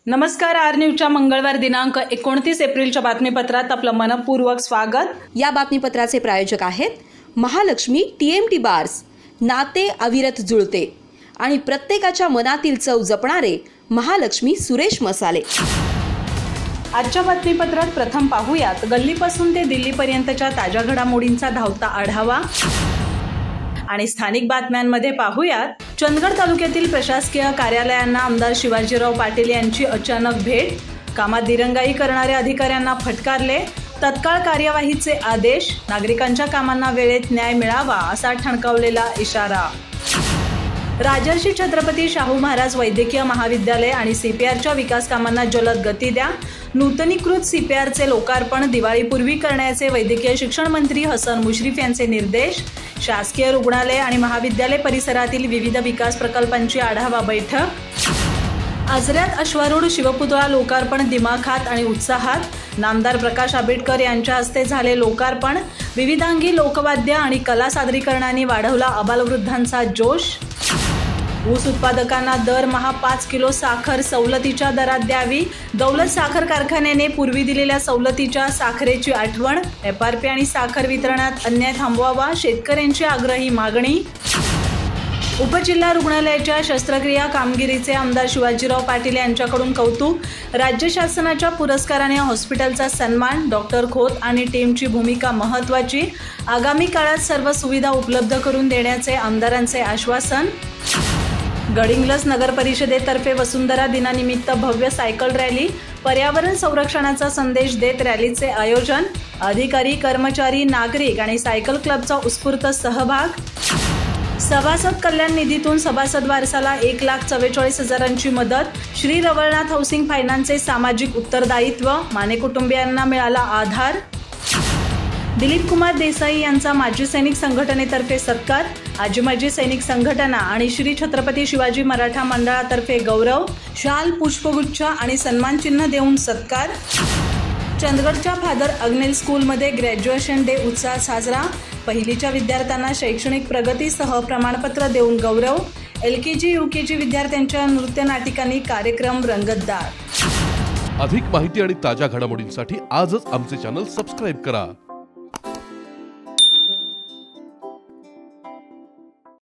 नमस्कार, आर न्यूजच्या मंगळवार दिनांक 29 एप्रिलच्या बातमीपत्रात आपलं मनपूर्वक स्वागत। या बातमीपत्राचे प्रायोजक आहेत महालक्ष्मी TMT बार्स। नाते अविरत जुळते आणि प्रत्येकाच्या मनातील चव जपणारे महालक्ष्मी सुरेश मसाले। आजच्या बातमीपत्रात प्रथम पाहूयात गल्लीपासून ते दिल्लीपर्यंतच्या ताज्या घडामोडींचा धावता आढावा आणि स्थानिक बातम्यांमध्ये पाहूयात चंदगड तालुक्यातील प्रशासकीय कार्यालयांना आमदार शिवाजीराव पाटील यांची अचानक भेट, कामात दिरंगाई करणाऱ्या अधिकाऱ्यांना फटकारले, तत्काळ कार्यवाहीचे आदेश, नागरिकांच्या कामांना वेळेत न्याय मिळावा असा ठणकावलेला इशारा। राजर्षी छत्रपती शाहू महाराज वैद्यकीय महाविद्यालय आणि CPRच्या विकास कामांना जलद गती द्या, नूतनीकृत CPRचे लोकार्पण दिवाळीपूर्वी करण्याचे वैद्यकीय शिक्षण मंत्री हसन मुश्रीफ यांचे निर्देश। शासकीय रुग्णालय आणि महाविद्यालय परिसरातील विविध विकास प्रकल्पांची आढावा बैठक। आजऱ्यात अश्वारूढ शिवपुतळा लोकार्पण दिमाखात आणि उत्साहात, नामदार प्रकाश आंबेडकर यांच्या हस्ते झाले लोकार्पण। विविधांगी लोकवाद्य आणि कला सादरीकरणांनी वाढवला आबालवृद्धांचा जोश। ऊस उत्पादकांना दरमहा 5 किलो साखर सवलतीच्या दरात द्यावी, दौलत साखर कारखान्याने पूर्वी दिलेल्या सवलतीच्या साखरेची आठवण। FRP आणि साखर वितरणात अन्याय थांबवावा, शेतकऱ्यांची आग्रही मागणी। उपजिल्हा रुग्णालयाच्या शस्त्रक्रिया कामगिरीचे आमदार शिवाजीराव पाटील यांच्याकडून कौतुक। राज्य शासनाच्या पुरस्काराने हॉस्पिटलचा सन्मान, डॉक्टर खोत आणि टीमची भूमिका महत्त्वाची। आगामी काळात सर्व सुविधा उपलब्ध करून देण्याचे आमदारांचे आश्वासन। गडिंग्लज नगर परिषदेतर्फे वसुंधरा दिनानिमित्त भव्य सायकल रॅली, पर्यावरण संरक्षणाचा संदेश देत रॅलीचे आयोजन। अधिकारी, कर्मचारी, नागरिक आणि सायकल क्लबचा उत्स्फूर्त सहभाग। सभासद कल्याण निधीतून सभासद वारसाला 1,44,000ची मदत। श्री रवळनाथ हाऊसिंग फायनान्सचे सामाजिक उत्तरदायित्व, माने कुटुंबियांना मिळाला आधार। दिलीप कुमार देसाई यांचा माजी सैनिक संघटनेतर्फे सत्कार, आजी माजी सैनिक संघटना आणि श्री छत्रपती शिवाजी मराठा मंडळातर्फे गौरव, शाल, पुष्पगुच्छ आणि सन्मानचिन्ह देऊन सत्कार। चंदगडच्या फादर अग्नेल स्कूलमध्ये ग्रॅज्युएशन डे उत्साहात साजरा, पहिलीच्या विद्यार्थ्यांना शैक्षणिक प्रगतीसह प्रमाणपत्र देऊन गौरव। LKG UKG विद्यार्थ्यांच्या नृत्य नाटिकांनी कार्यक्रम रंगतदार। अधिक माहिती आणि ताज्या घडामोडींसाठी आजच आमचे चॅनल सबस्क्राइब करा।